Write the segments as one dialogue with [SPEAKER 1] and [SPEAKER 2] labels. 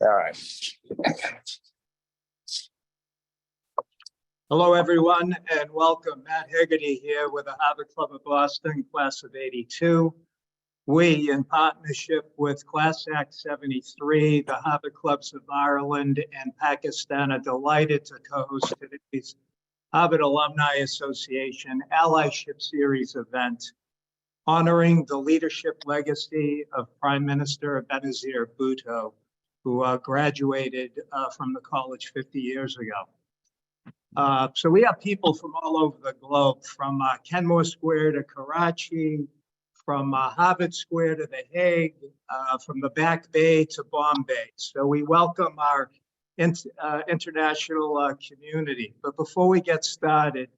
[SPEAKER 1] All right.
[SPEAKER 2] Hello, everyone, and welcome. Matt Hegarty here with the Harvard Club of Boston, class of '82. We, in partnership with ClassACT 73, the Harvard Clubs of Ireland and Pakistan, are delighted to co-host today's Harvard Alumni Association Allyship Series event, honoring the leadership legacy of Prime Minister Benazir Bhutto, who graduated from the college 50 years ago. So we have people from all over the globe, from Kenmore Square to Karachi, from Harvard Square to The Hague, from the Back Bay to Bombay. So we welcome our international community. But before we get started,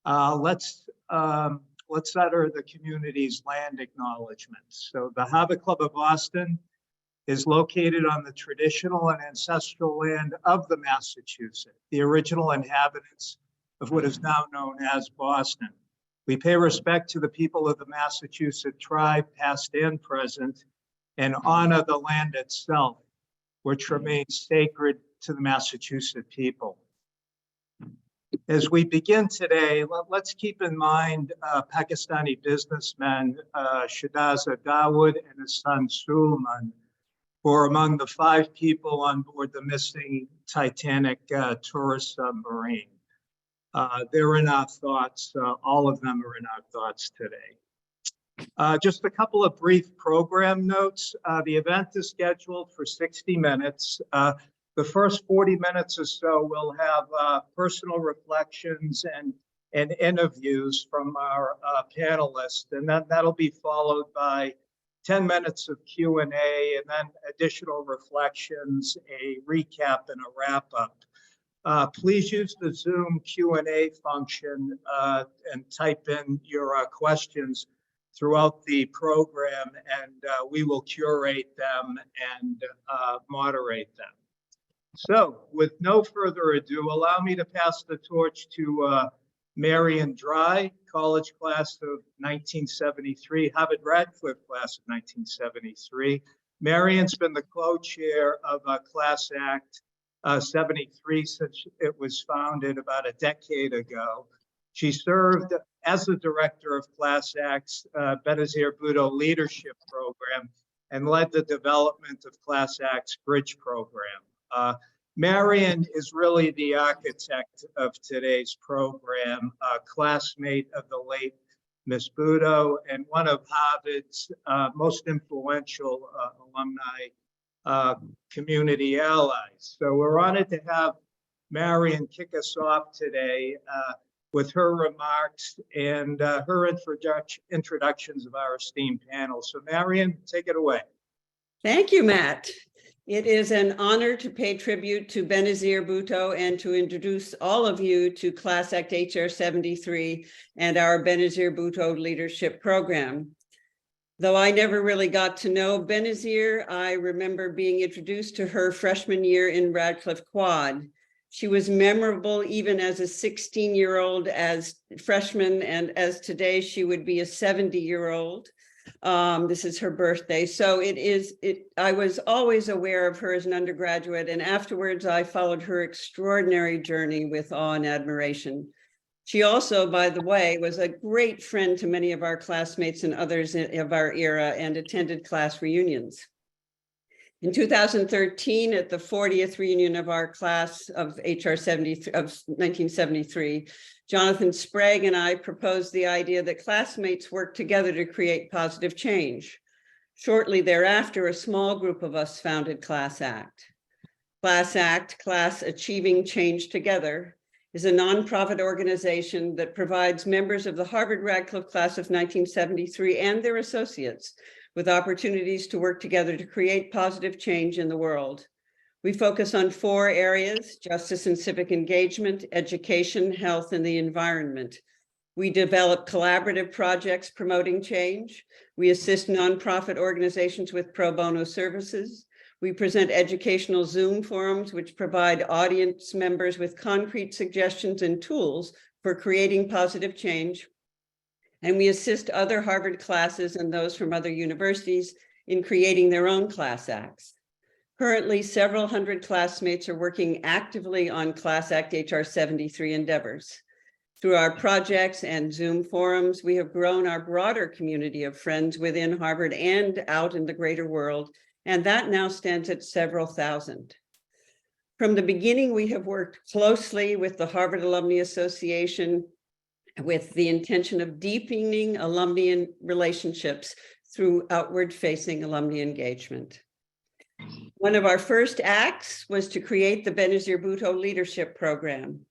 [SPEAKER 2] let's utter the community's land acknowledgements. So the Harvard Club of Boston is located on the traditional and ancestral land of the Massachusetts, the original inhabitants of what is now known as Boston. We pay respect to the people of the Massachusetts tribe, past and present, and honor the land itself, which remains sacred to the Massachusetts people. As we begin today, let's keep in mind Pakistani businessman Shahdaza Dawood and his son Sulman, who are among the 5 people on board the missing Titanic tourist submarine. They're in our thoughts. All of them are in our thoughts today. Just a couple of brief program notes. The event is scheduled for 60 minutes. The first 40 minutes or so will have personal reflections and interviews from our panelists, and that'll be followed by 10 minutes of Q&A, and then additional reflections, a recap, and a wrap-up. Please use the Zoom Q&A function and type in your questions throughout the program, and we will curate them and moderate them. So, with no further ado, allow me to pass the torch to Marion Dry, college class of 1973, Harvard-Radcliffe Class of 1973. Marion's been the co-chair of ClassACT 73 since it was founded about a decade ago. She served as the director of ClassACT's Benazir Bhutto Leadership Program and led the development of ClassACT's Bridge Program. Marion is really the architect of today's program, a classmate of the late Ms. Bhutto and one of Harvard's most influential alumni community allies. So we're honored to have Marion kick us off today with her remarks and her introductions of our esteemed panel. So Marion, take it away.
[SPEAKER 3] Thank you, Matt. It is an honor to pay tribute to Benazir Bhutto and to introduce all of you to ClassACT HR’73 and our Benazir Bhutto Leadership Program. Though I never really got to know Benazir, I remember being introduced to her freshman year in Radcliffe Quad. She was memorable even as a 16-year-old as freshman, and as today she would be a 70-year-old. This is her birthday. So I was always aware of her as an undergraduate, and afterwards I followed her extraordinary journey with awe and admiration. She also, by the way, was a great friend to many of our classmates and others of our era and attended class reunions. In 2013, at the 40th reunion of our class of HR’73 of 1973, Jonathan Sprague and I proposed the idea that classmates work together to create positive change. Shortly thereafter, a small group of us founded ClassACT. ClassACT, Class Achieving Change Together, is a nonprofit organization that provides members of the Harvard-Radcliffe Class of 1973 and their associates with opportunities to work together to create positive change in the world. We focus on 4 areas: justice and civic engagement, education, health, and the environment. We develop collaborative projects promoting change. We assist nonprofit organizations with pro bono services. We present educational Zoom forums, which provide audience members with concrete suggestions and tools for creating positive change. And we assist other Harvard classes and those from other universities in creating their own class acts. Currently, several hundred classmates are working actively on ClassACT HR’73 endeavors. Through our projects and Zoom forums, we have grown our broader community of friends within Harvard and out in the greater world, and that now stands at several thousand. From the beginning, we have worked closely with the Harvard Alumni Association with the intention of deepening alumni relationships through outward-facing alumni engagement. One of our first acts was to create the Benazir Bhutto Leadership Program.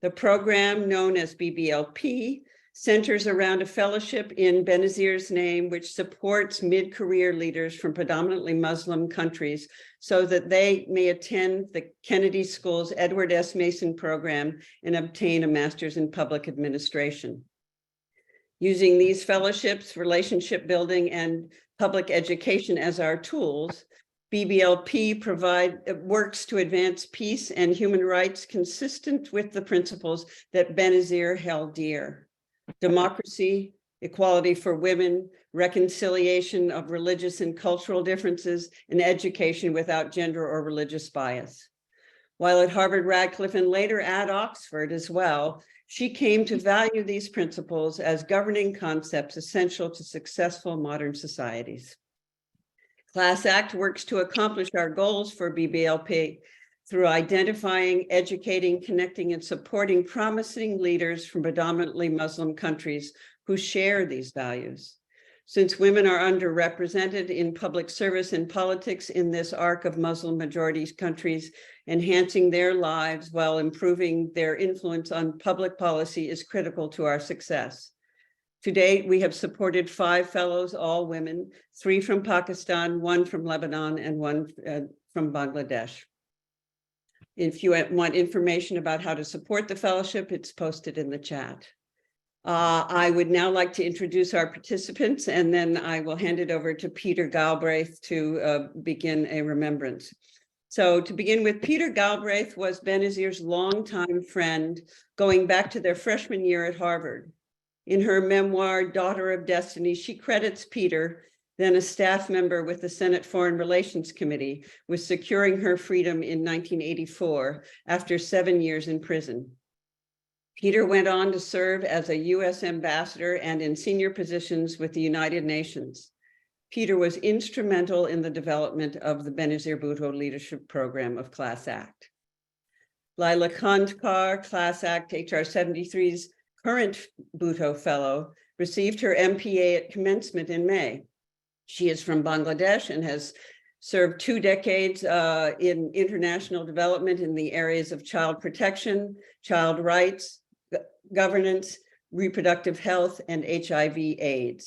[SPEAKER 3] The program, known as BBLP, centers around a fellowship in Benazir's name, which supports mid-career leaders from predominantly Muslim countries so that they may attend the Kennedy School's Edward S. Mason program and obtain a master's in public administration. Using these fellowships, relationship building, and public education as our tools, BBLP works to advance peace and human rights consistent with the principles that Benazir held dear: democracy, equality for women, reconciliation of religious and cultural differences, and education without gender or religious bias. While at Harvard-Radcliffe and later at Oxford as well, she came to value these principles as governing concepts essential to successful modern societies. ClassACT works to accomplish our goals for BBLP through identifying, educating, connecting, and supporting promising leaders from predominantly Muslim countries who share these values. Since women are underrepresented in public service and politics in this arc of Muslim majority countries, enhancing their lives while improving their influence on public policy is critical to our success. To date, we have supported 5 fellows, all women, 3 from Pakistan, 1 from Lebanon, and 1 from Bangladesh. If you want information about how to support the fellowship, it's posted in the chat. I would now like to introduce our participants, and then I will hand it over to Peter Gabraith to begin a remembrance. So to begin with, Peter Gabraith was Benazir's longtime friend, going back to their freshman year at Harvard. In her memoir, Daughter of Destiny, she credits Peter, then a staff member with the Senate Foreign Relations Committee, with securing her freedom in 1984 after 7 years in prison. Peter went on to serve as a U.S. ambassador and in senior positions with the United Nations. Peter was instrumental in the development of the Benazir Bhutto Leadership Program of ClassACT. Laila Khondkar, ClassACT HR’73's current Bhutto Fellow, received her MPA at commencement in May. She is from Bangladesh and has served 2 decades in international development in the areas of child protection, child rights, governance, reproductive health, and HIV/AIDS.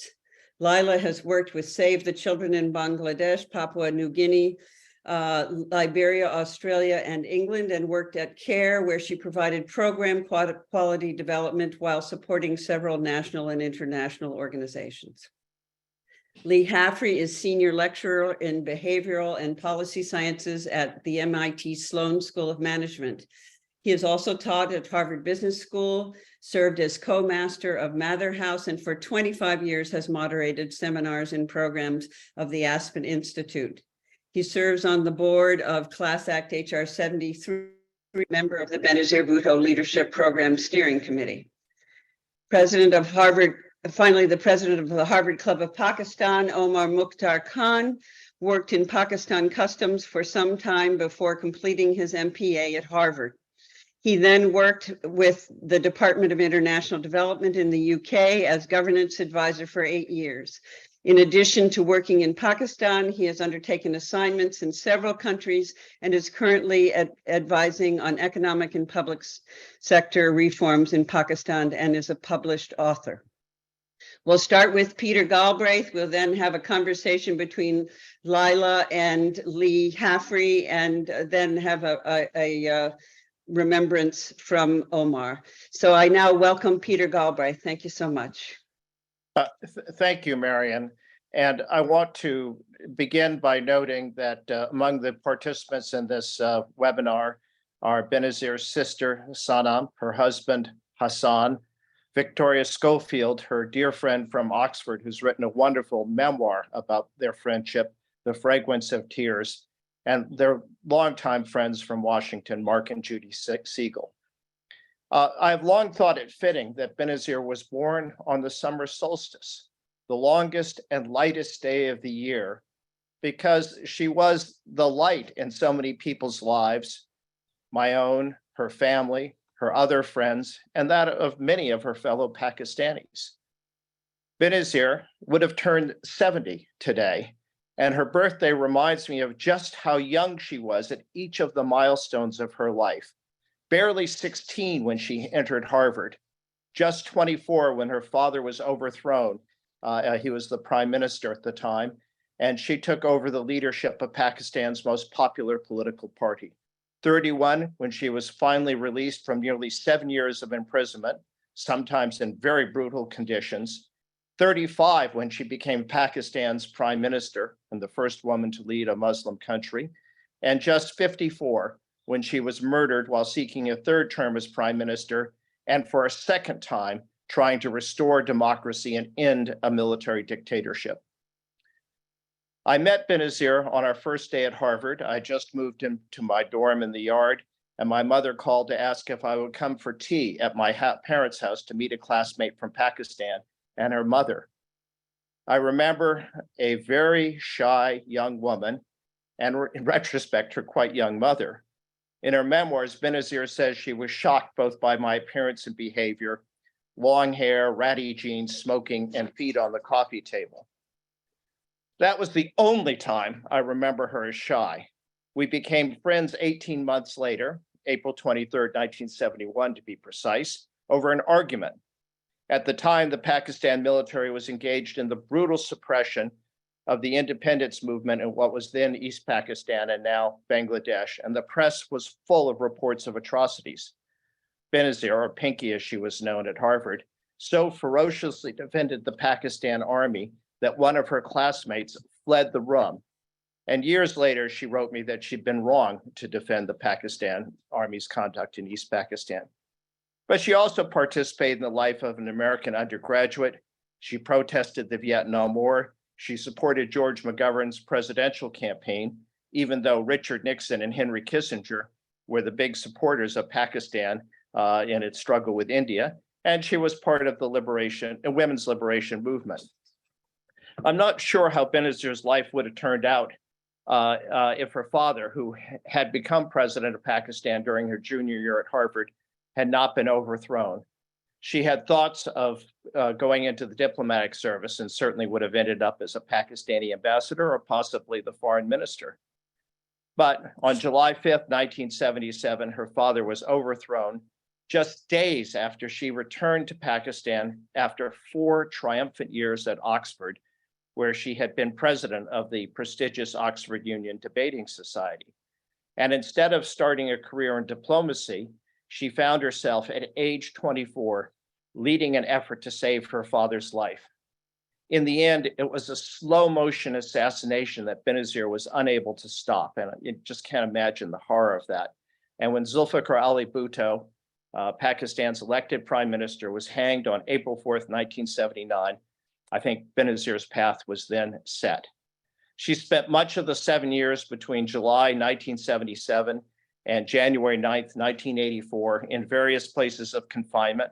[SPEAKER 3] Laila has worked with Save the Children in Bangladesh, Papua New Guinea, Liberia, Australia, and England, and worked at CARE, where she provided program quality development while supporting several national and international organizations. Leigh Hafrey is senior lecturer in behavioral and policy sciences at the MIT Sloan School of Management. He has also taught at Harvard Business School, served as co-master of Mather House, and for 25 years has moderated seminars and programs of the Aspen Institute. He serves on the board of ClassACT HR’73, member of the Benazir Bhutto Leadership Program Steering Committee. President of Harvard, finally, the president of the Harvard Club of Pakistan, Omar Mukhtar Khan, worked in Pakistan Customs for some time before completing his MPA at Harvard. He then worked with the Department of International Development in the UK as governance advisor for 8 years. In addition to working in Pakistan, he has undertaken assignments in several countries and is currently advising on economic and public sector reforms in Pakistan and is a published author. We'll start with Peter Gabraith. We'll then have a conversation between Laila and Leigh Hafrey, and then have a remembrance from Omar. So I now welcome Peter Gabraith. Thank you so much.
[SPEAKER 1] Thank you, Marion. And I want to begin by noting that among the participants in this webinar are Benazir's sister, Sanam, her husband, Hassan, Victoria Schofield, her dear friend from Oxford, who's written a wonderful memoir about their friendship, The Fragrance of Tears, and their longtime friends from Washington, Mark and Judy Siegel. I've long thought it fitting that Benazir was born on the summer solstice, the longest and lightest day of the year, because she was the light in so many people's lives, my own, her family, her other friends, and that of many of her fellow Pakistanis. Benazir would have turned 70 today, and her birthday reminds me of just how young she was at each of the milestones of her life. Barely 16 when she entered Harvard, just 24 when her father was overthrown. He was the prime minister at the time, and she took over the leadership of Pakistan's most popular political party. 31 when she was finally released from nearly 7 years of imprisonment, sometimes in very brutal conditions. 35 when she became Pakistan's prime minister and the first woman to lead a Muslim country, and just 54 when she was murdered while seeking a third term as prime minister, and for a second time, trying to restore democracy and end a military dictatorship. I met Benazir on our first day at Harvard. I just moved into my dorm in the yard, and my mother called to ask if I would come for tea at my parents' house to meet a classmate from Pakistan and her mother. I remember a very shy young woman, and in retrospect, her quite young mother. In her memoirs, Benazir says she was shocked both by my appearance and behavior, long hair, ratty jeans, smoking, and feet on the coffee table. That was the only time I remember her as shy. We became friends 18 months later, April 23rd, 1971 to be precise, over an argument. At the time, the Pakistan military was engaged in the brutal suppression of the independence movement in what was then East Pakistan and now Bangladesh, and the press was full of reports of atrocities. Benazir, or Pinky as she was known at Harvard, so ferociously defended the Pakistan army that one of her classmates fled the room. And years later, she wrote me that she'd been wrong to defend the Pakistan army's conduct in East Pakistan. But she also participated in the life of an American undergraduate. She protested the Vietnam War. She supported George McGovern's presidential campaign, even though Richard Nixon and Henry Kissinger were the big supporters of Pakistan in its struggle with India. And she was part of the women's liberation movement. I'm not sure how Benazir's life would have turned out if her father, who had become president of Pakistan during her junior year at Harvard, had not been overthrown. She had thoughts of going into the diplomatic service and certainly would have ended up as a Pakistani ambassador or possibly the foreign minister. But on July 5th, 1977, her father was overthrown just days after she returned to Pakistan after 4 triumphant years at Oxford, where she had been president of the prestigious Oxford Union Debating Society. And instead of starting a career in diplomacy, she found herself at age 24 leading an effort to save her father's life. In the end, it was a slow motion assassination that Benazir was unable to stop. And you just can't imagine the horror of that. And when Zulfikar Ali Bhutto, Pakistan's elected prime minister, was hanged on April 4th, 1979, I think Benazir's path was then set. She spent much of the 7 years between July 1977 and January 9th, 1984 in various places of confinement,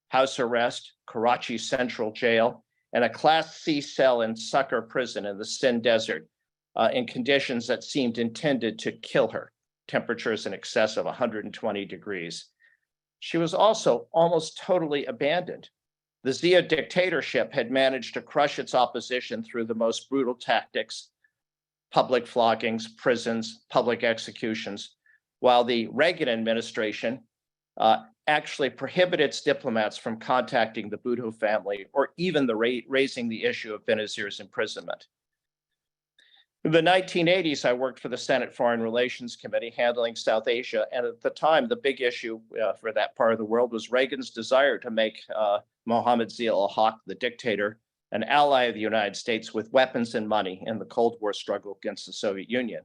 [SPEAKER 1] house arrest, Karachi Central Jail, and a Class C cell in Succor prison in the Sindh Desert in conditions that seemed intended to kill her, temperatures in excess of 120 degrees. She was also almost totally abandoned. The Zia dictatorship had managed to crush its opposition through the most brutal tactics, public floggings, prisons, public executions, while the Reagan administration actually prohibited its diplomats from contacting the Bhutto family or even raising the issue of Benazir's imprisonment. In the 1980s, I worked for the Senate Foreign Relations Committee handling South Asia. And at the time, the big issue for that part of the world was Reagan's desire to make Mohammad Zia al-Haq, the dictator, an ally of the United States with weapons and money in the Cold War struggle against the Soviet Union.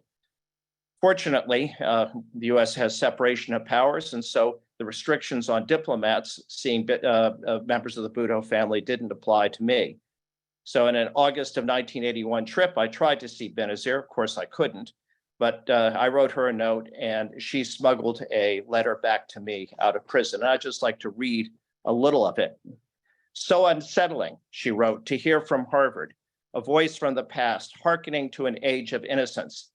[SPEAKER 1] Fortunately, the US has separation of powers, and so the restrictions on diplomats seeing members of the Bhutto family didn't apply to me. So in an August of 1981 trip, I tried to see Benazir. Of course, I couldn't. But I wrote her a note and she smuggled a letter back to me out of prison. And I'd just like to read a little of it. So unsettling, she wrote, to hear from Harvard, a voice from the past, hearkening to an age of innocence.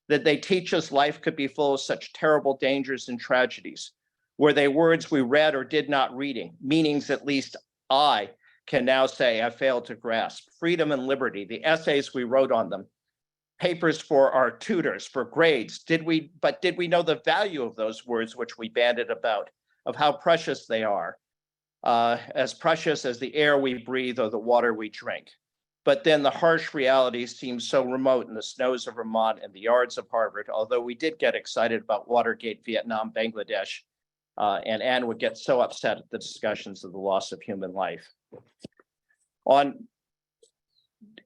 [SPEAKER 1] Did they teach us life could be full of such terrible dangers and tragedies? Were they words we read or did not reading, meanings at least I can now say I failed to grasp? Freedom and liberty, the essays we wrote on them, papers for our tutors, for grades. Did we know the value of those words which we bandied about, of how precious they are, as precious as the air we breathe or the water we drink? But then the harsh reality seems so remote in the snows of Vermont and the yards of Harvard, although we did get excited about Watergate, Vietnam, Bangladesh, and Anne would get so upset at the discussions of the loss of human life.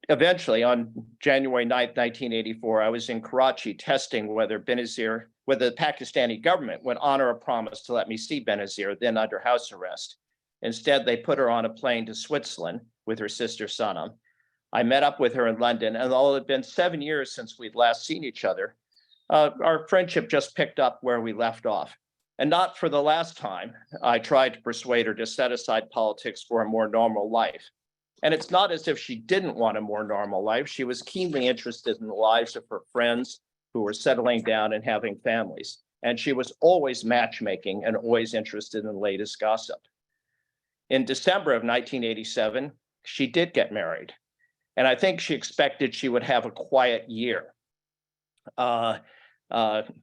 [SPEAKER 1] Eventually, on January 9th, 1984, I was in Karachi testing whether the Pakistani government would honor a promise to let me see Benazir, then under house arrest. Instead, they put her on a plane to Switzerland with her sister Sanam. I met up with her in London, and although it had been 7 years since we'd last seen each other, our friendship just picked up where we left off. And not for the last time, I tried to persuade her to set aside politics for a more normal life. And it's not as if she didn't want a more normal life. She was keenly interested in the lives of her friends who were settling down and having families. And she was always matchmaking and always interested in the latest gossip. In December of 1987, she did get married. And I think she expected she would have a quiet year.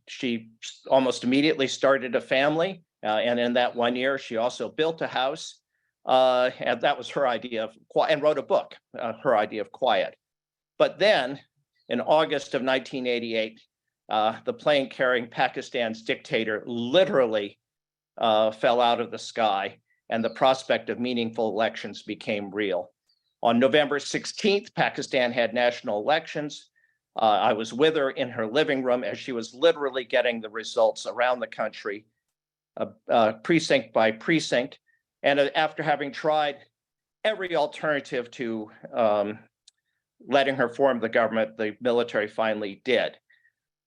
[SPEAKER 1] She almost immediately started a family. And in that 1 year, she also built a house. And that was her idea of quiet, and wrote a book, her idea of quiet. But then in August of 1988, the plane carrying Pakistan's dictator literally fell out of the sky, and the prospect of meaningful elections became real. On November 16th, Pakistan had national elections. I was with her in her living room as she was literally getting the results around the country, precinct by precinct. And after having tried every alternative to letting her form the government, the military finally did.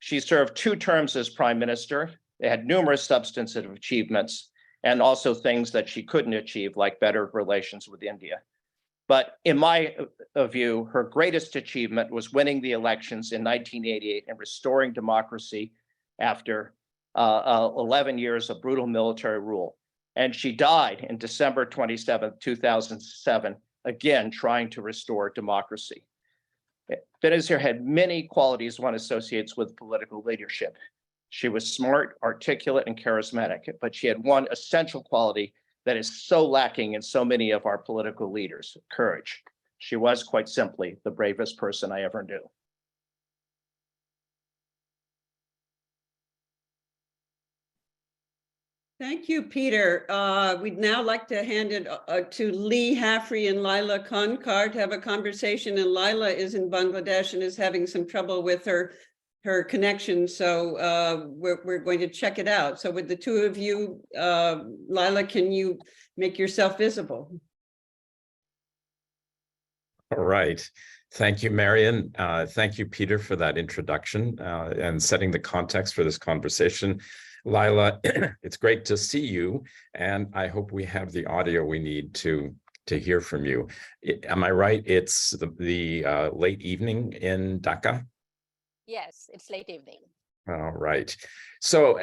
[SPEAKER 1] She served 2 terms as prime minister. They had numerous substantive achievements and also things that she couldn't achieve, like better relations with India. But in my view, her greatest achievement was winning the elections in 1988 and restoring democracy after 11 years of brutal military rule. And she died in December 27th, 2007, again, trying to restore democracy. Benazir had many qualities one associates with political leadership. She was smart, articulate, and charismatic, but she had one essential quality that is so lacking in so many of our political leaders: courage. She was, quite simply, the bravest person I ever knew.
[SPEAKER 3] Thank you, Peter. We'd now like to hand it to Leigh Hafrey and Laila Khondkar to have a conversation. And Laila is in Bangladesh and is having some trouble with her connection. So we're going to check it out. So with the two of you, Laila, can you make yourself visible?
[SPEAKER 4] All right. Thank you, Marion. Thank you, Peter, for that introduction and setting the context for this conversation. Laila, it's great to see you, and I hope we have the audio we need to hear from you. Am I right? It's the late evening in Dhaka?
[SPEAKER 5] Yes, it's late evening.
[SPEAKER 4] All right. So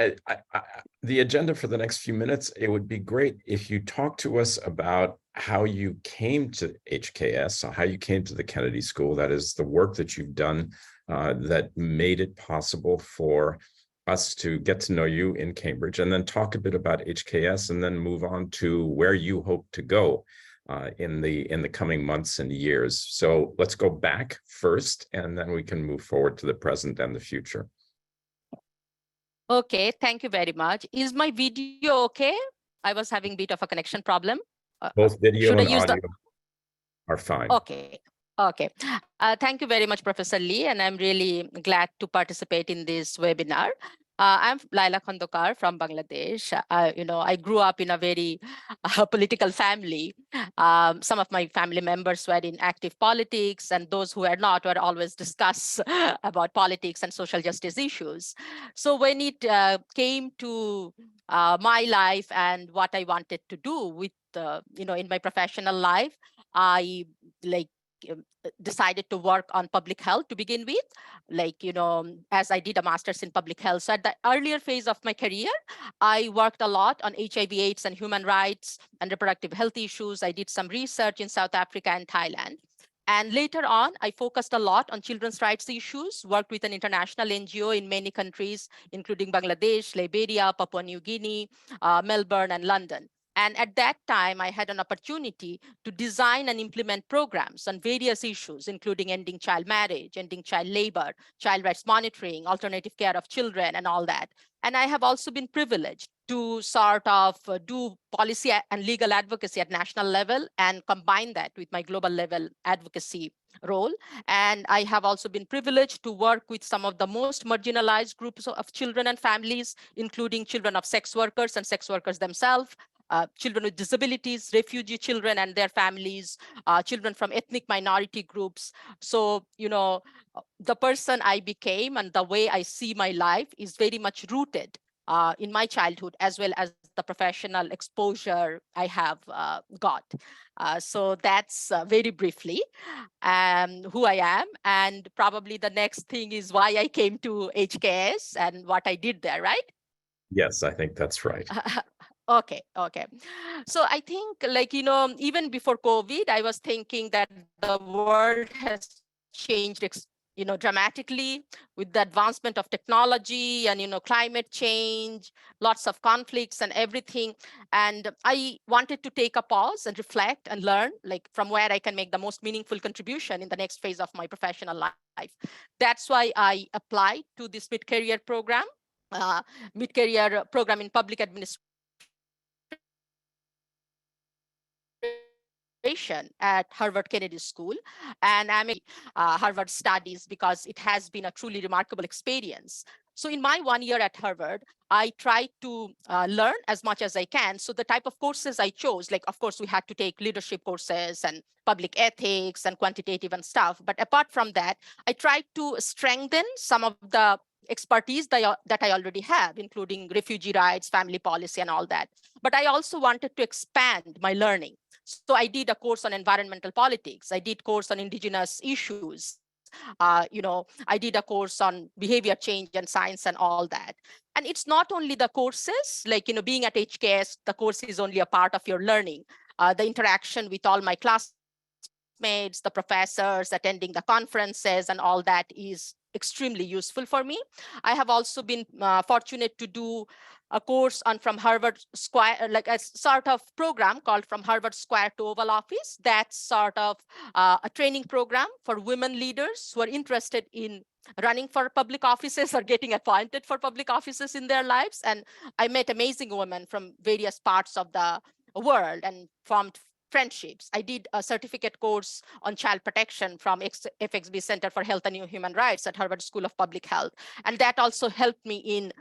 [SPEAKER 4] the agenda for the next few minutes, it would be great if you talk to us about how you came to HKS, so how you came to the Kennedy School. That is the work that you've done that made it possible for us to get to know you in Cambridge, and then talk a bit about HKS, and then move on to where you hope to go in the coming months and years. So let's go back first, and then we can move forward to the present and the future.
[SPEAKER 5] Okay, thank you very much. Is my video okay? I was having a bit of a connection problem.
[SPEAKER 4] Both video and
[SPEAKER 5] use
[SPEAKER 4] audio are fine.
[SPEAKER 5] Okay. Okay. Thank you very much, Professor Leigh, and I'm really glad to participate in this webinar. I'm Laila Khondkar from Bangladesh. I grew up in a very political family. Some of my family members were in active politics, and those who were not were always discuss about politics and social justice issues. So when it came to my life and what I wanted to do with, in my professional life, I like decided to work on public health to begin with, as I did a master's in public health. So at the earlier phase of my career, I worked a lot on HIV, AIDS, and human rights and reproductive health issues. I did some research in South Africa and Thailand. And later on, I focused a lot on children's rights issues, worked with an international NGO in many countries, including Bangladesh, Liberia, Papua New Guinea, Melbourne, and London. And at that time, I had an opportunity to design and implement programs on various issues, including ending child marriage, ending child labor, child rights monitoring, alternative care of children, and all that. And I have also been privileged to sort of do policy and legal advocacy at national level and combine that with my global level advocacy role. And I have also been privileged to work with some of the most marginalized groups of children and families, including children of sex workers and sex workers themselves, children with disabilities, refugee children and their families, children from ethnic minority groups. So, the person I became and the way I see my life is very much rooted in my childhood, as well as the professional exposure I have got. So that's very briefly who I am. And probably the next thing is why I came to HKS and what I did there, right?
[SPEAKER 4] Yes, I think that's right.
[SPEAKER 5] Okay. So I think, even before COVID, I was thinking that the world has changed, dramatically with the advancement of technology and, climate change, lots of conflicts and everything. And I wanted to take a pause and reflect and learn, from where I can make the most meaningful contribution in the next phase of my professional life. That's why I applied to this mid-career program. Mid-career program in public administration at Harvard Kennedy School, and I'm in Harvard Studies because it has been a truly remarkable experience. So in my 1 year at Harvard, I tried to learn as much as I can. So the type of courses I chose, of course, we had to take leadership courses and public ethics and quantitative and stuff. But apart from that, I tried to strengthen some of the expertise that I already have, including refugee rights, family policy, and all that. But I also wanted to expand my learning. So I did a course on environmental politics. I did course on indigenous issues. I did a course on behavior change and science and all that. And it's not only the courses, being at HKS, the course is only a part of your learning. The interaction with all my classmates, the professors, attending the conferences and all that is extremely useful for me. I have also been fortunate to do a course on from Harvard Square, like a sort of program called From Harvard Square to Oval Office. That's sort of a training program for women leaders who are interested in running for public offices or getting appointed for public offices in their lives. And I met amazing women from various parts of the world and formed friendships. I did a certificate course on child protection from FXB Center for Health and Human Rights at Harvard School of Public Health. And that also helped me in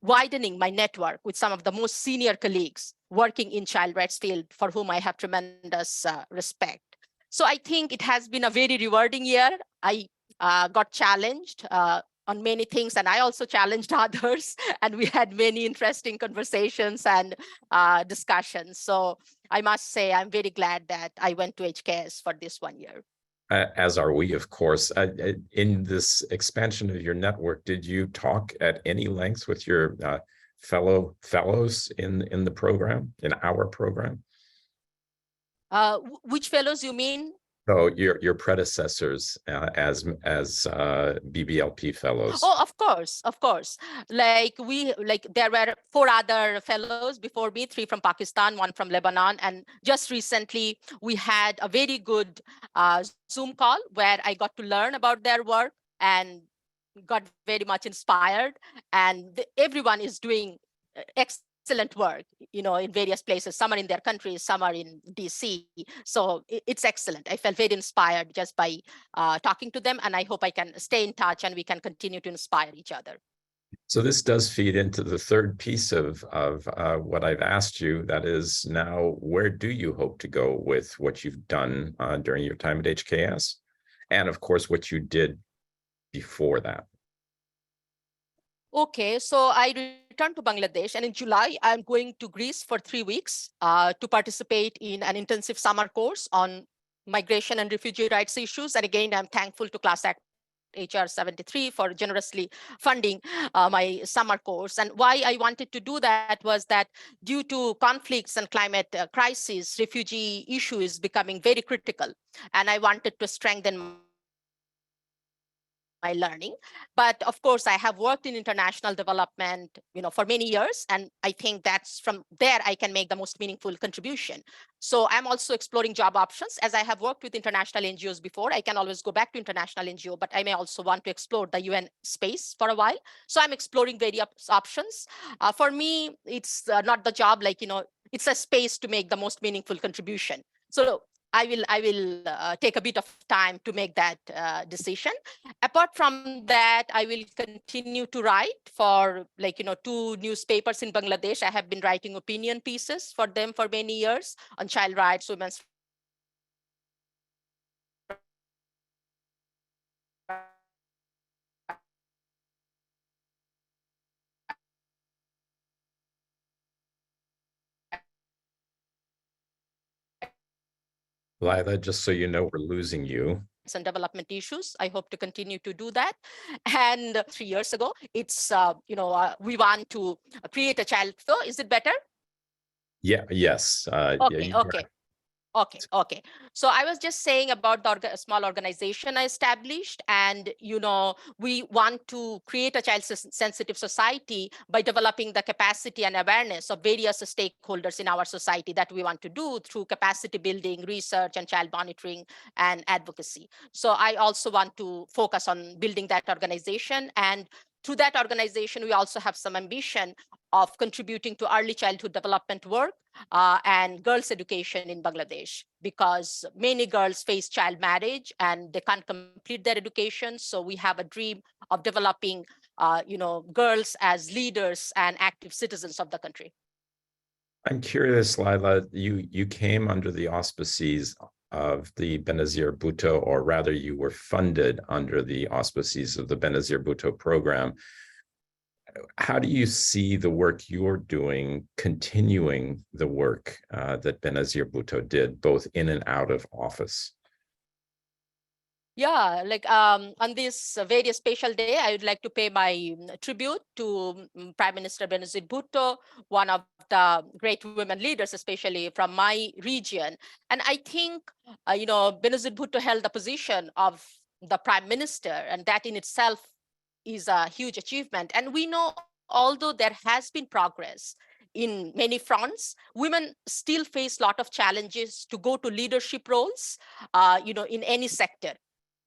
[SPEAKER 5] widening my network with some of the most senior colleagues working in child rights field, for whom I have tremendous respect. So I think it has been a very rewarding year. I got challenged on many things, and I also challenged others, and we had many interesting conversations and discussions. So I must say I'm very glad that I went to HKS for this 1 year.
[SPEAKER 4] As are we, of course. In this expansion of your network, did you talk at any length with your fellows in the program, in our program?
[SPEAKER 5] Which fellows you mean?
[SPEAKER 4] So your predecessors as BBLP fellows.
[SPEAKER 5] Oh, of course. There were 4 other fellows before me, 3 from Pakistan, 1 from Lebanon. And just recently, we had a very good Zoom call where I got to learn about their work and got very much inspired. And everyone is doing excellent work, in various places. Some are in their countries, some are in DC. So it's excellent. I felt very inspired just by talking to them, and I hope I can stay in touch and we can continue to inspire each other.
[SPEAKER 4] So this does feed into the third piece of what I've asked you. That is now, where do you hope to go with what you've done during your time at HKS? And of course, what you did before that.
[SPEAKER 5] Okay, so I returned to Bangladesh, and in July, I'm going to Greece for 3 weeks to participate in an intensive summer course on migration and refugee rights issues. And again, I'm thankful to ClassACT HR’73 for generously funding my summer course. And why I wanted to do that was that due to conflicts and climate crisis, refugee issue is becoming very critical. And I wanted to strengthen my learning. But of course, I have worked in international development, for many years, and I think that's from there I can make the most meaningful contribution. So I'm also exploring job options. As I have worked with international NGOs before, I can always go back to international NGO, but I may also want to explore the UN space for a while. So I'm exploring various options. For me, it's not the job, it's a space to make the most meaningful contribution. So I will take a bit of time to make that decision. Apart from that, I will continue to write for 2 newspapers in Bangladesh. I have been writing opinion pieces for them for many years on child rights, women's
[SPEAKER 4] Laila, just so you know, we're losing you.
[SPEAKER 5] and development issues. I hope to continue to do that. And 3 years ago, it's, we want to create a child. So is it better?
[SPEAKER 4] Yeah, yes.
[SPEAKER 5] Okay, okay. Okay. So I was just saying about the small organization I established, and we want to create a child-sensitive society by developing the capacity and awareness of various stakeholders in our society that we want to do through capacity building, research, and child monitoring and advocacy. So I also want to focus on building that organization, and through that organization, we also have some ambition of contributing to early childhood development work and girls' education in Bangladesh, because many girls face child marriage and they can't complete their education. So we have a dream of developing, girls as leaders and active citizens of the country.
[SPEAKER 4] I'm curious, Laila, you came under the auspices of the Benazir Bhutto, or rather you were funded under the auspices of the Benazir Bhutto program. How do you see the work you're doing continuing the work that Benazir Bhutto did, both in and out of office?
[SPEAKER 5] Yeah, on this very special day, I would like to pay my tribute to Prime Minister Benazir Bhutto, one of the great women leaders, especially from my region. And I think, Benazir Bhutto held the position of the Prime Minister, and that in itself is a huge achievement. And we know, although there has been progress in many fronts, women still face a lot of challenges to go to leadership roles, in any sector.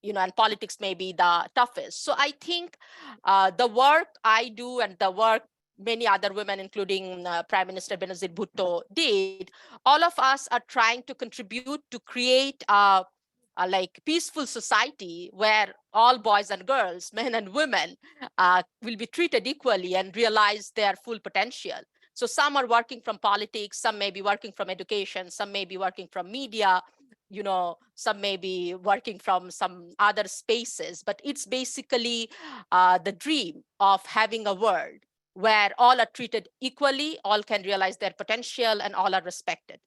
[SPEAKER 5] And politics may be the toughest. So I think the work I do and the work many other women, including Prime Minister Benazir Bhutto, did, all of us are trying to contribute to create a peaceful society where all boys and girls, men and women, will be treated equally and realize their full potential. So some are working from politics, some may be working from education, some may be working from media, some may be working from some other spaces, but it's basically the dream of having a world where all are treated equally, all can realize their potential, and all are respected.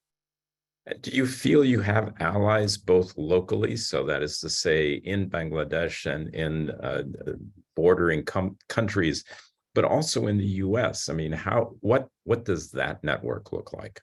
[SPEAKER 4] Do you feel you have allies both locally, so that is to say in Bangladesh and in bordering countries, but also in the US? I mean, what does that network look like?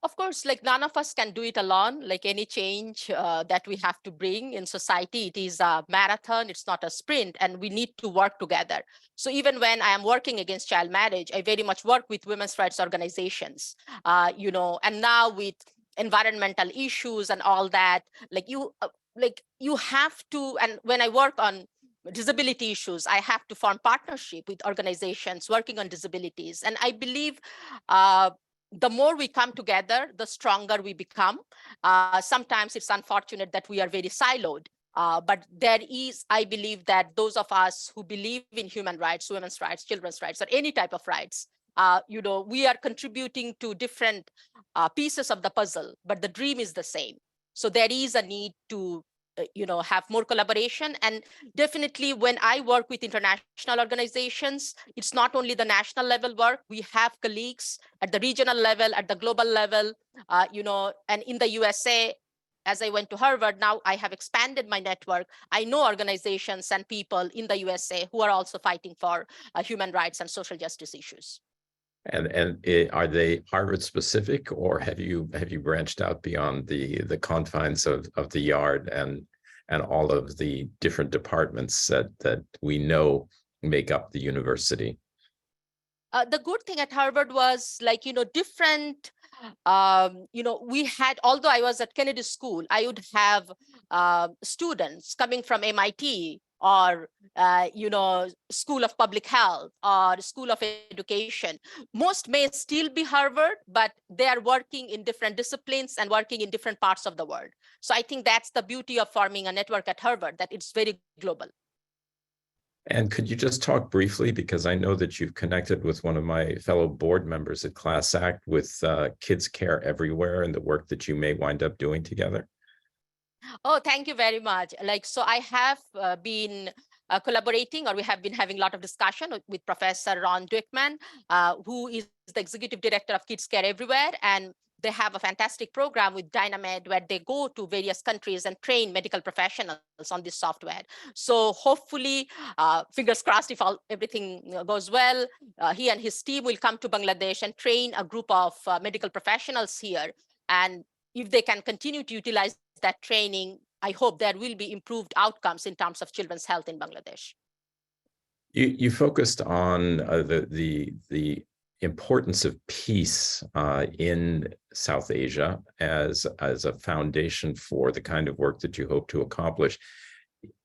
[SPEAKER 5] Of course, none of us can do it alone. Any change that we have to bring in society, it is a marathon, it's not a sprint, and we need to work together. So even when I am working against child marriage, I very much work with women's rights organizations, and now with environmental issues and all that, you have to, and when I work on disability issues, I have to form partnership with organizations working on disabilities. And I believe the more we come together, the stronger we become. Sometimes it's unfortunate that we are very siloed. But there is, I believe that those of us who believe in human rights, women's rights, children's rights, or any type of rights, we are contributing to different pieces of the puzzle, but the dream is the same. So there is a need to have more collaboration. And definitely when I work with international organizations, it's not only the national level work. We have colleagues at the regional level, at the global level, and in the USA, as I went to Harvard, now I have expanded my network. I know organizations and people in the USA who are also fighting for human rights and social justice issues.
[SPEAKER 4] Are they Harvard specific, or have you branched out beyond the confines of the yard and all of the different departments that we know make up the university?
[SPEAKER 5] The good thing at Harvard was different. We had, although I was at Kennedy School, I would have students coming from MIT or School of Public Health or School of Education. Most may still be Harvard, but they are working in different disciplines and working in different parts of the world. So I think that's the beauty of forming a network at Harvard, that it's very global.
[SPEAKER 4] And could you just talk briefly, because I know that you've connected with one of my fellow board members at ClassACT with Kids Care Everywhere and the work that you may wind up doing together?
[SPEAKER 5] Oh, thank you very much. So I have been collaborating, or we have been having a lot of discussion with Professor Ron Dueckmann, who is the executive director of Kids Care Everywhere. And they have a fantastic program with Dynamed where they go to various countries and train medical professionals on this software. So hopefully, fingers crossed, if everything goes well, he and his team will come to Bangladesh and train a group of medical professionals here. And if they can continue to utilize that training, I hope there will be improved outcomes in terms of children's health in Bangladesh.
[SPEAKER 4] You focused on the importance of peace in South Asia as a foundation for the kind of work that you hope to accomplish.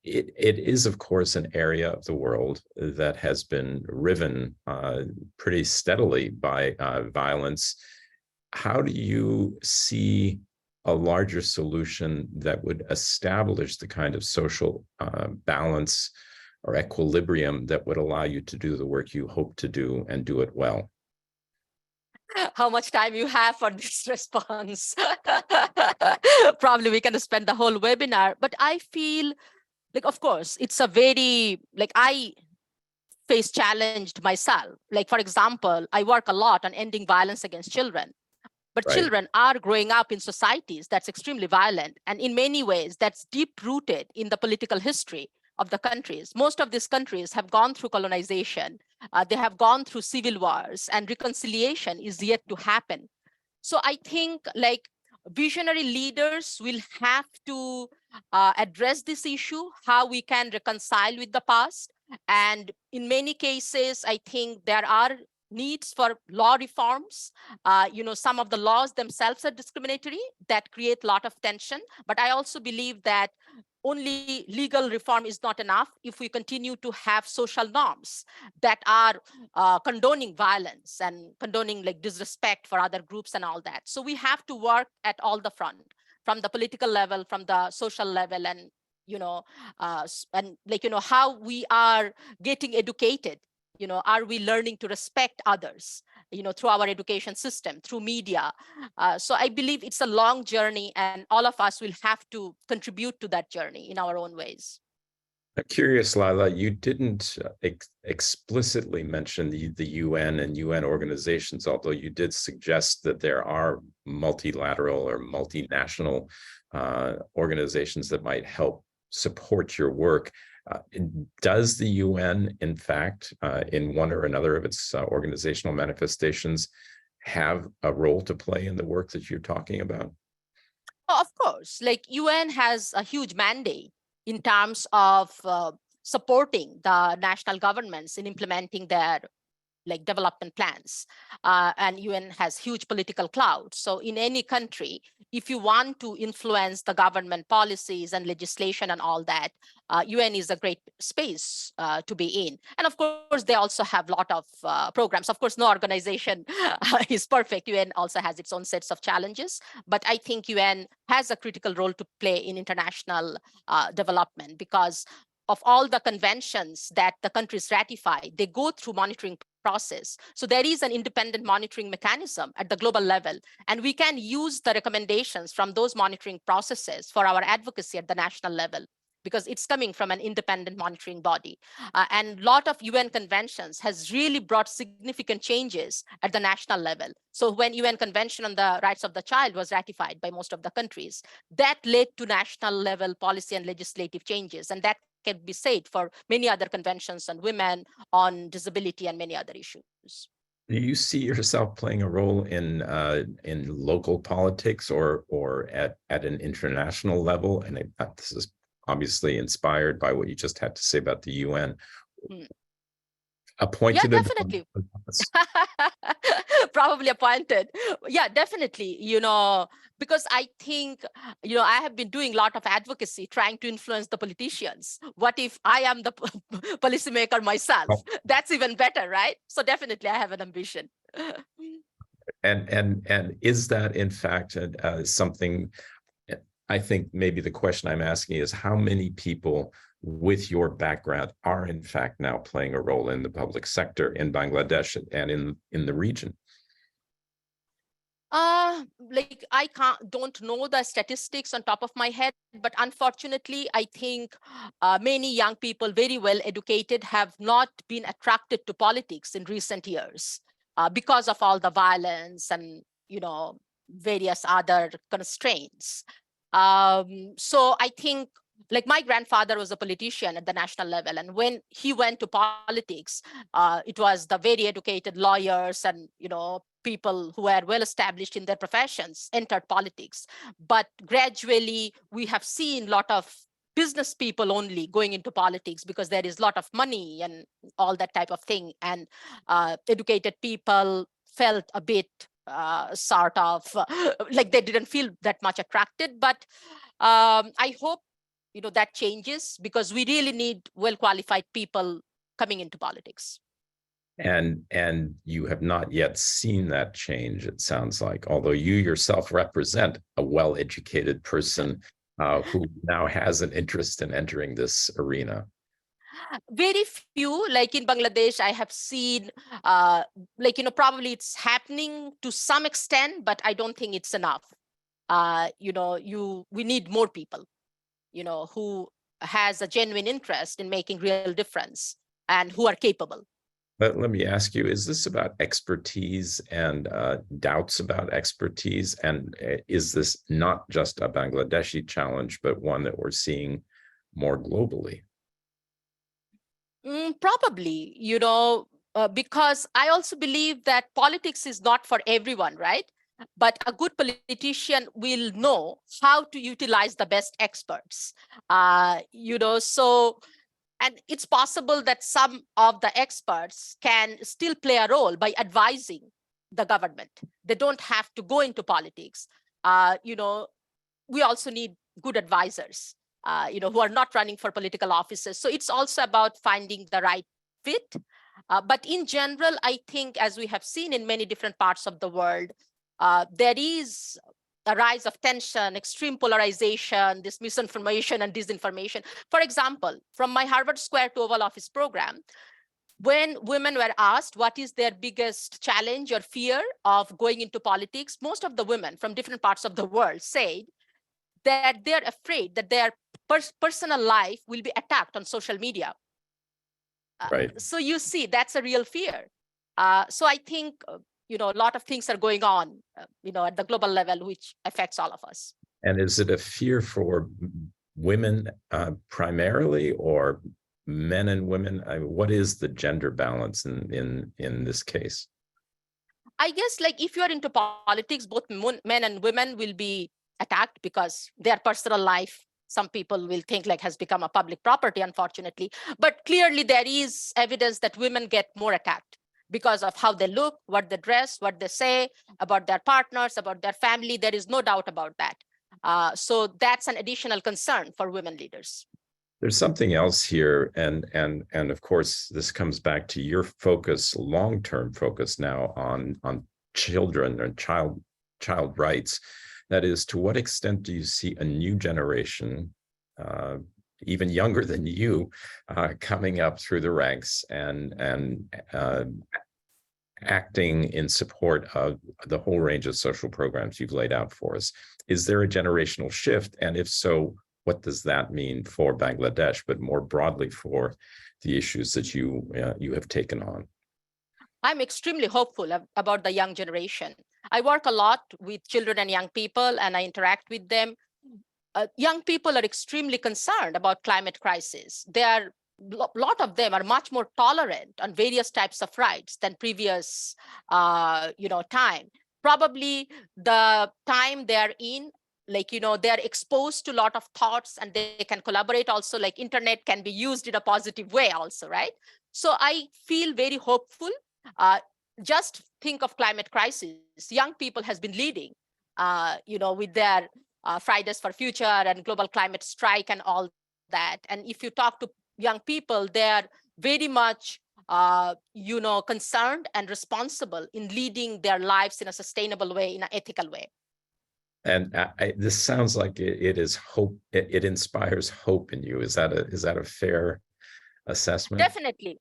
[SPEAKER 4] It is, of course, an area of the world that has been riven pretty steadily by violence. How do you see a larger solution that would establish the kind of social balance or equilibrium that would allow you to do the work you hope to do and do it well?
[SPEAKER 5] How much time you have for this response? Probably we can spend the whole webinar, but I feel of course, it's a very, I face challenged myself. For example, I work a lot on ending violence against children. But
[SPEAKER 4] Right.
[SPEAKER 5] Children are growing up in societies that's extremely violent. And in many ways, that's deep rooted in the political history of the countries. Most of these countries have gone through colonization. They have gone through civil wars, and reconciliation is yet to happen. So I think visionary leaders will have to address this issue, how we can reconcile with the past. And in many cases, I think there are needs for law reforms. Some of the laws themselves are discriminatory that create a lot of tension. But I also believe that only legal reform is not enough if we continue to have social norms that are condoning violence and condoning disrespect for other groups and all that. So we have to work at all the front, from the political level, from the social level, and how we are getting educated. Are we learning to respect others, through our education system, through media? So I believe it's a long journey, and all of us will have to contribute to that journey in our own ways.
[SPEAKER 4] I'm curious, Laila, you didn't explicitly mention the UN and UN organizations, although you did suggest that there are multilateral or multinational organizations that might help support your work. Does the UN, in fact, in one or another of its organizational manifestations, have a role to play in the work that you're talking about?
[SPEAKER 5] Oh, of course, UN has a huge mandate in terms of supporting the national governments in implementing their like development plans, and UN has huge political clout. So in any country, if you want to influence the government policies and legislation and all that, UN is a great space to be in. And of course, they also have a lot of programs. Of course, no organization is perfect. UN also has its own sets of challenges, but I think UN has a critical role to play in international development, because of all the conventions that the countries ratify, they go through monitoring process. So there is an independent monitoring mechanism at the global level, and we can use the recommendations from those monitoring processes for our advocacy at the national level, because it's coming from an independent monitoring body. And a lot of UN conventions has really brought significant changes at the national level. So when UN Convention on the Rights of the Child was ratified by most of the countries, that led to national level policy and legislative changes. And that can be said for many other conventions on women, on disability, and many other issues.
[SPEAKER 4] Do you see yourself playing a role in local politics or at an international level? And this is obviously inspired by what you just had to say about the UN. Appointed?
[SPEAKER 5] Yeah, definitely. Probably appointed. Yeah, definitely. Because I think, I have been doing a lot of advocacy, trying to influence the politicians. What if I am the policymaker myself?
[SPEAKER 4] Oh.
[SPEAKER 5] That's even better, right? So definitely I have an ambition.
[SPEAKER 4] And is that in fact something? I think maybe the question I'm asking is how many people with your background are in fact now playing a role in the public sector in Bangladesh and in the region?
[SPEAKER 5] I don't know the statistics on top of my head, but unfortunately, I think many young people, very well educated, have not been attracted to politics in recent years because of all the violence and, various other constraints. So I think, like, my grandfather was a politician at the national level, and when he went to politics, it was the very educated lawyers and, people who were well established in their professions entered politics. But gradually, we have seen a lot of business people only going into politics because there is a lot of money and all that type of thing. And educated people felt a bit sort of like they didn't feel that much attracted. But I hope that changes, because we really need well-qualified people coming into politics.
[SPEAKER 4] And you have not yet seen that change, it sounds like, although you yourself represent a well-educated person who now has an interest in entering this arena.
[SPEAKER 5] Very few, like in Bangladesh, I have seen, probably it's happening to some extent, but I don't think it's enough. We need more people, who has a genuine interest in making real difference and who are capable.
[SPEAKER 4] But let me ask you, is this about expertise and doubts about expertise? And is this not just a Bangladeshi challenge, but one that we're seeing more globally?
[SPEAKER 5] Probably, because I also believe that politics is not for everyone, right? But a good politician will know how to utilize the best experts, and it's possible that some of the experts can still play a role by advising the government. They don't have to go into politics. We also need good advisors, who are not running for political offices. So it's also about finding the right fit. But in general, I think, as we have seen in many different parts of the world, there is a rise of tension, extreme polarization, this misinformation and disinformation. For example, from my Harvard Square to Oval Office program, when women were asked what is their biggest challenge or fear of going into politics, most of the women from different parts of the world said that they're afraid that their personal life will be attacked on social media.
[SPEAKER 4] Right.
[SPEAKER 5] So you see, that's a real fear. So I think a lot of things are going on, at the global level, which affects all of us.
[SPEAKER 4] And is it a fear for women primarily, or men and women? What is the gender balance in this case?
[SPEAKER 5] I guess, like, if you are into politics, both men and women will be attacked because their personal life, some people will think, like, has become a public property, unfortunately. But clearly there is evidence that women get more attacked because of how they look, what they dress, what they say about their partners, about their family. There is no doubt about that. So that's an additional concern for women leaders.
[SPEAKER 4] There's something else here, and of course, this comes back to your focus, long-term focus now on children and child rights. That is, to what extent do you see a new generation, even younger than you, coming up through the ranks and acting in support of the whole range of social programs you've laid out for us? Is there a generational shift? And if so, what does that mean for Bangladesh, but more broadly for the issues that you have taken on?
[SPEAKER 5] I'm extremely hopeful about the young generation. I work a lot with children and young people, and I interact with them. Young people are extremely concerned about climate crisis. A lot of them are much more tolerant on various types of rights than previous time. Probably the time they're in, they're exposed to a lot of thoughts, and they can collaborate also, like internet can be used in a positive way also, right? So I feel very hopeful. Just think of climate crisis. Young people has been leading, with their Fridays for Future and global climate strike and all that. And if you talk to young people, they're very much, concerned and responsible in leading their lives in a sustainable way, in an ethical way.
[SPEAKER 4] And this sounds like it is hope. It inspires hope in you. Is that a fair assessment?
[SPEAKER 5] Definitely.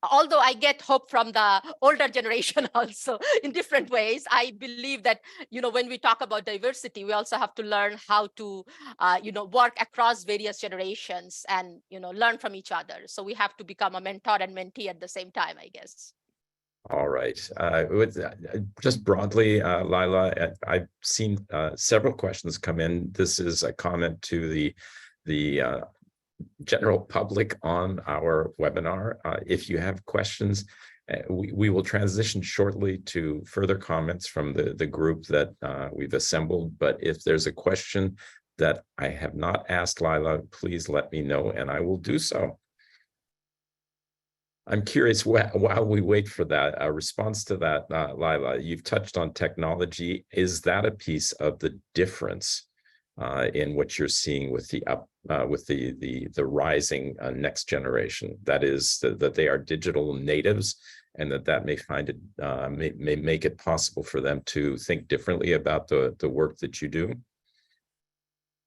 [SPEAKER 5] Although I get hope from the older generation also in different ways. I believe that, when we talk about diversity, we also have to learn how to, work across various generations and, learn from each other. So we have to become a mentor and mentee at the same time, I guess.
[SPEAKER 4] All right. Just broadly, Laila, I've seen several questions come in. This is a comment to the general public on our webinar. If you have questions, we will transition shortly to further comments from the group that we've assembled. But if there's a question that I have not asked Laila, please let me know, and I will do so. I'm curious, while we wait for that response to that, Laila, you've touched on technology. Is that a piece of the difference in what you're seeing with the rising next generation? That is, that they are digital natives, and that may find it may make it possible for them to think differently about the work that you do?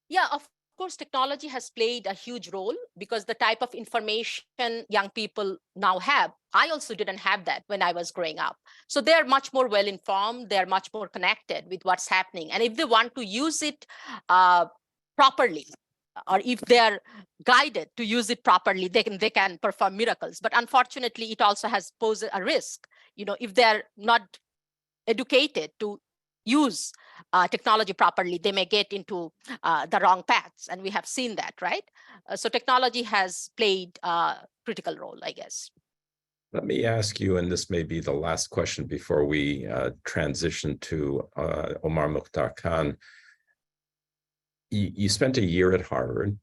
[SPEAKER 5] Yeah, of course, technology has played a huge role, because the type of information young people now have, I also didn't have that when I was growing up. So they're much more well-informed, they're much more connected with what's happening. And if they want to use it properly, or if they're guided to use it properly, they can perform miracles. But unfortunately, it also has posed a risk. If they're not educated to use technology properly, they may get into the wrong paths. And we have seen that, right? So technology has played a critical role, I guess.
[SPEAKER 4] Let me ask you, and this may be the last question before we transition to Omar Mukhtar Khan. You spent a year at Harvard,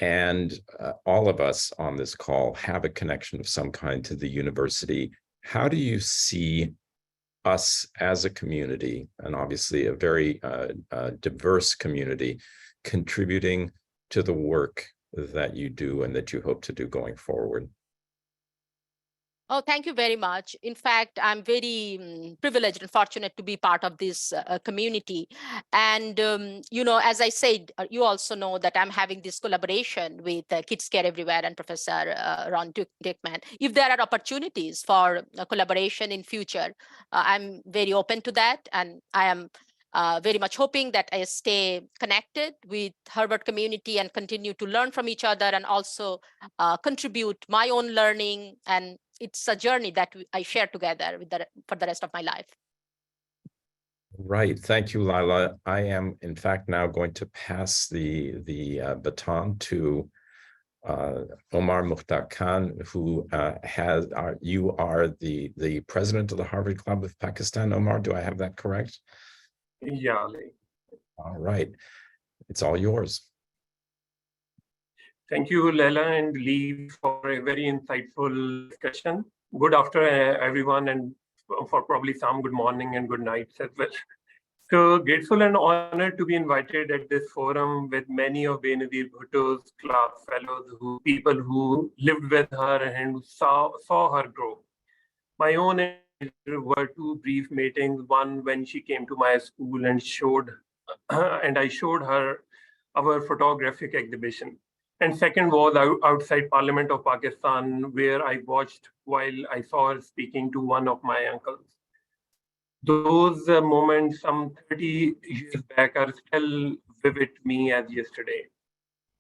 [SPEAKER 4] and all of us on this call have a connection of some kind to the university. How do you see us as a community, and obviously a very diverse community, contributing to the work that you do and that you hope to do going forward?
[SPEAKER 5] Oh, thank you very much. In fact, I'm very privileged and fortunate to be part of this community. And, as I said, you also know that I'm having this collaboration with Kids Care Everywhere and Professor Ron Dickman. If there are opportunities for collaboration in future, I'm very open to that. And I am very much hoping that I stay connected with Harvard community and continue to learn from each other, and also contribute my own learning. And it's a journey that I share together for the rest of my life.
[SPEAKER 4] Right. Thank you, Laila. I am, in fact, now going to pass the baton to Omar Mukhtar Khan, who you are the president of the Harvard Club of Pakistan. Omar, do I have that correct?
[SPEAKER 6] Yeah, Leigh.
[SPEAKER 4] All right. It's all yours.
[SPEAKER 6] Thank you, Laila and Leigh, for a very insightful discussion. Good afternoon, everyone, and for probably some good morning and good nights as well. So grateful and honored to be invited at this forum with many of Benazir Bhutto's class fellows, people who lived with her and saw her grow. My own were two brief meetings, one when she came to my school and I showed her our photographic exhibition. And second was outside Parliament of Pakistan, where I watched while I saw her speaking to one of my uncles. Those moments some 30 years back are still vivid to me as yesterday.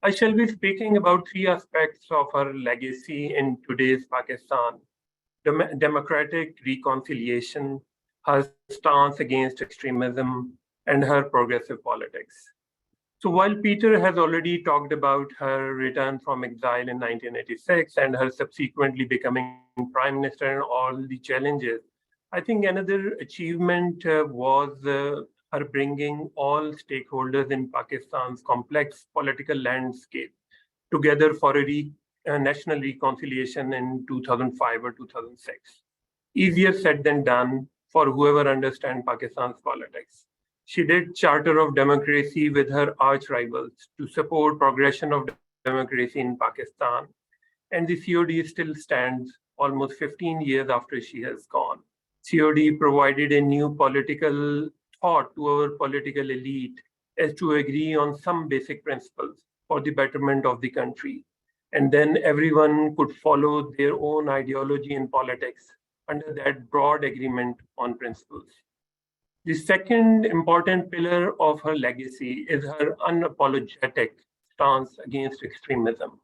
[SPEAKER 6] I shall be speaking about three aspects of her legacy in today's Pakistan: democratic reconciliation, her stance against extremism, and her progressive politics. So while Peter has already talked about her return from exile in 1986 and her subsequently becoming prime minister and all the challenges, I think another achievement was her bringing all stakeholders in Pakistan's complex political landscape together for a national reconciliation in 2005 or 2006. Easier said than done for whoever understands Pakistan's politics. She did Charter of Democracy with her arch rivals to support progression of democracy in Pakistan. And the COD still stands almost 15 years after she has gone. COD provided a new political thought to our political elite as to agree on some basic principles for the betterment of the country. And then everyone could follow their own ideology in politics under that broad agreement on principles. The second important pillar of her legacy is her unapologetic stance against extremism.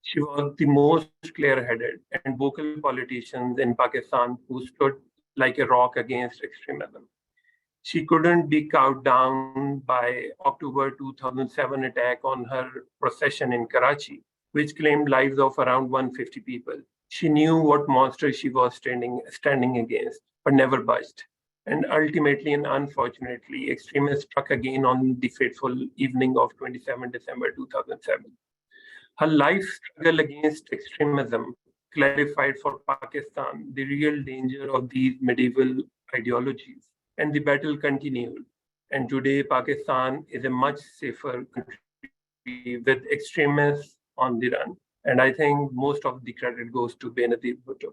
[SPEAKER 6] She was the most clear-headed and vocal politician in Pakistan who stood like a rock against extremism. She couldn't be cowed down by October 2007 attack on her procession in Karachi, which claimed lives of around 150 people. She knew what monster she was standing against, but never budged. And ultimately and unfortunately, extremists struck again on the fateful evening of 27 December 2007. Her life struggle against extremism clarified for Pakistan the real danger of these medieval ideologies, and the battle continued. And today, Pakistan is a much safer country with extremists on the run. And I think most of the credit goes to Benazir Bhutto.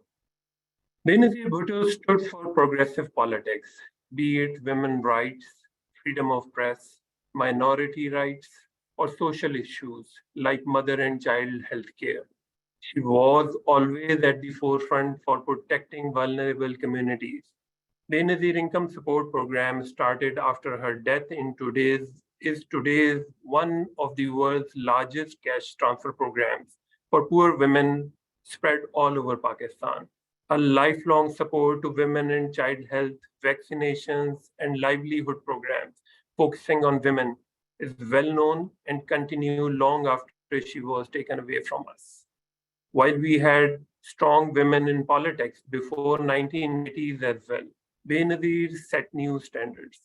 [SPEAKER 6] Benazir Bhutto stood for progressive politics, be it women's rights, freedom of press, minority rights, or social issues like mother and child health care. She was always at the forefront for protecting vulnerable communities. Benazir Income Support Program started after her death is today's one of the world's largest cash transfer programs for poor women spread all over Pakistan. A lifelong support to women and child health, vaccinations, and livelihood programs focusing on women is well known and continue long after she was taken away from us. While we had strong women in politics before 1980s as well, Benazir set new standards.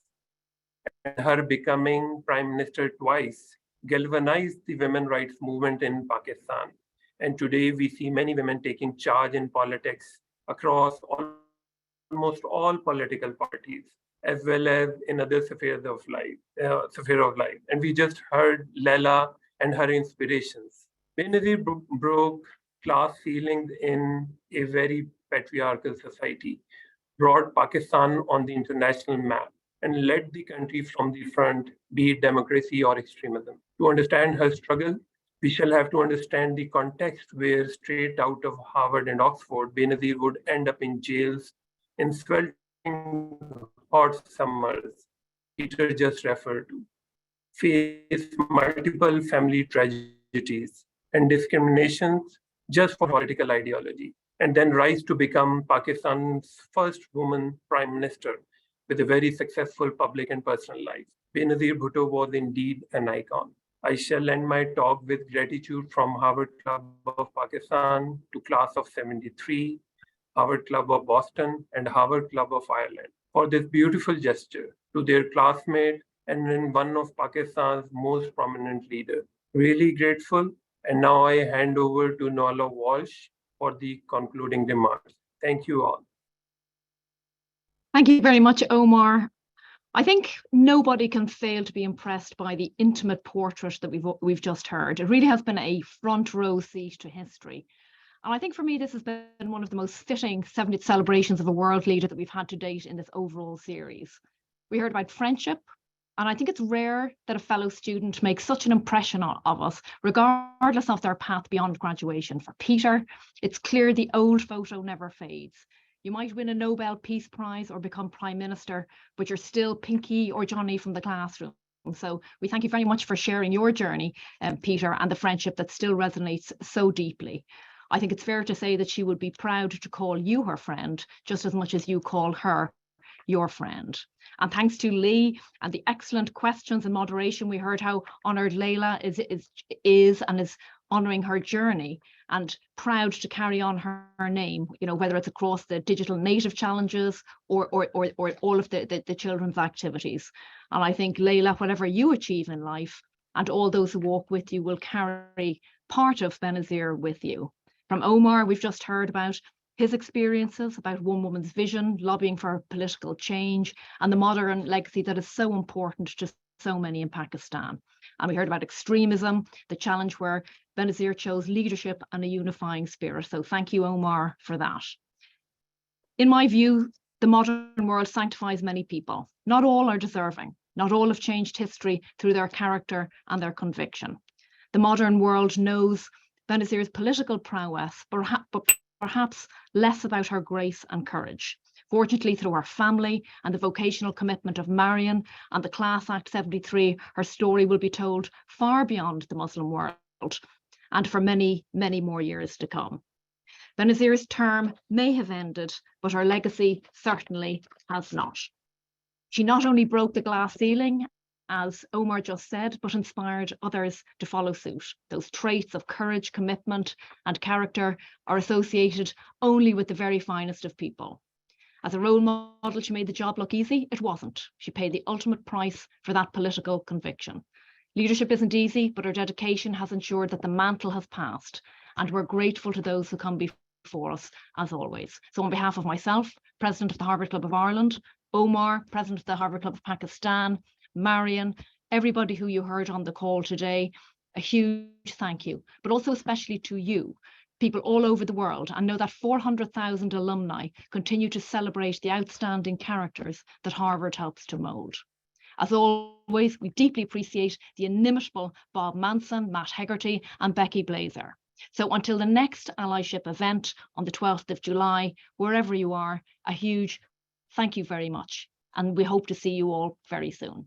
[SPEAKER 6] And her becoming prime minister twice galvanized the women's rights movement in Pakistan. And today we see many women taking charge in politics across almost all political parties, as well as in other spheres of life. And we just heard Laila and her inspirations. Benazir broke class ceilings in a very patriarchal society, brought Pakistan on the international map, and led the country from the front, be it democracy or extremism. To understand her struggle, we shall have to understand the context where straight out of Harvard and Oxford, Benazir would end up in jails in sweltering hot summers Peter just referred to, face multiple family tragedies and discriminations just for political ideology, and then rise to become Pakistan's first woman prime minister with a very successful public and personal life. Benazir Bhutto was indeed an icon. I shall end my talk with gratitude from Harvard Club of Pakistan to Class of 73, Harvard Club of Boston, and Harvard Club of Ireland for this beautiful gesture to their classmate and one of Pakistan's most prominent leaders. Really grateful And now I hand over to Nola Walsh for the concluding remarks. Thank you all.
[SPEAKER 7] Thank you very much, Omar. I think nobody can fail to be impressed by the intimate portrait that we've just heard. It really has been a front row seat to history. And I think for me, this has been one of the most fitting 70th celebrations of a world leader that we've had to date in this overall series. We heard about friendship, and I think it's rare that a fellow student makes such an impression of us, regardless of their path beyond graduation. For Peter, it's clear the old photo never fades. You might win a Nobel Peace Prize or become Prime Minister, but you're still Pinky or Johnny from the classroom. So we thank you very much for sharing your journey, Peter, and the friendship that still resonates so deeply. I think it's fair to say that she would be proud to call you her friend, just as much as you call her your friend. And thanks to Leigh and the excellent questions and moderation, we heard how honoured Laila is honouring her journey and proud to carry on her name, you know, whether it's across the digital native challenges or all of the children's activities. And I think, Laila, whatever you achieve in life and all those who walk with you will carry part of Benazir with you. From Omar, we've just heard about his experiences, about one woman's vision, lobbying for political change, and the modern legacy that is so important to so many in Pakistan. And we heard about extremism, the challenge where Benazir chose leadership and a unifying spirit. So thank you, Omar, for that. In my view, the modern world sanctifies many people. Not all are deserving. Not all have changed history through their character and their conviction. The modern world knows Benazir's political prowess, but perhaps less about her grace and courage. Fortunately, through her family and the vocational commitment of Marion and the ClassACT 73, her story will be told far beyond the Muslim world and for many, many more years to come. Benazir's term may have ended, but her legacy certainly has not. She not only broke the glass ceiling, as Omar just said, but inspired others to follow suit. Those traits of courage, commitment, and character are associated only with the very finest of people. As a role model, she made the job look easy. It wasn't. She paid the ultimate price for that political conviction. Leadership isn't easy, but her dedication has ensured that the mantle has passed, and we're grateful to those who come before us, as always. So on behalf of myself, President of the Harvard Club of Ireland, Omar, President of the Harvard Club of Pakistan, Marion, everybody who you heard on the call today, a huge thank you, but also especially to you, people all over the world, and know that 400,000 alumni continue to celebrate the outstanding characters that Harvard helps to mould. As always, we deeply appreciate the inimitable Bob Manson, Matt Hegarty, and Becky Blazer. So until the next allyship event on the 12th of July, wherever you are, a huge thank you very much. And we hope to see you all very soon.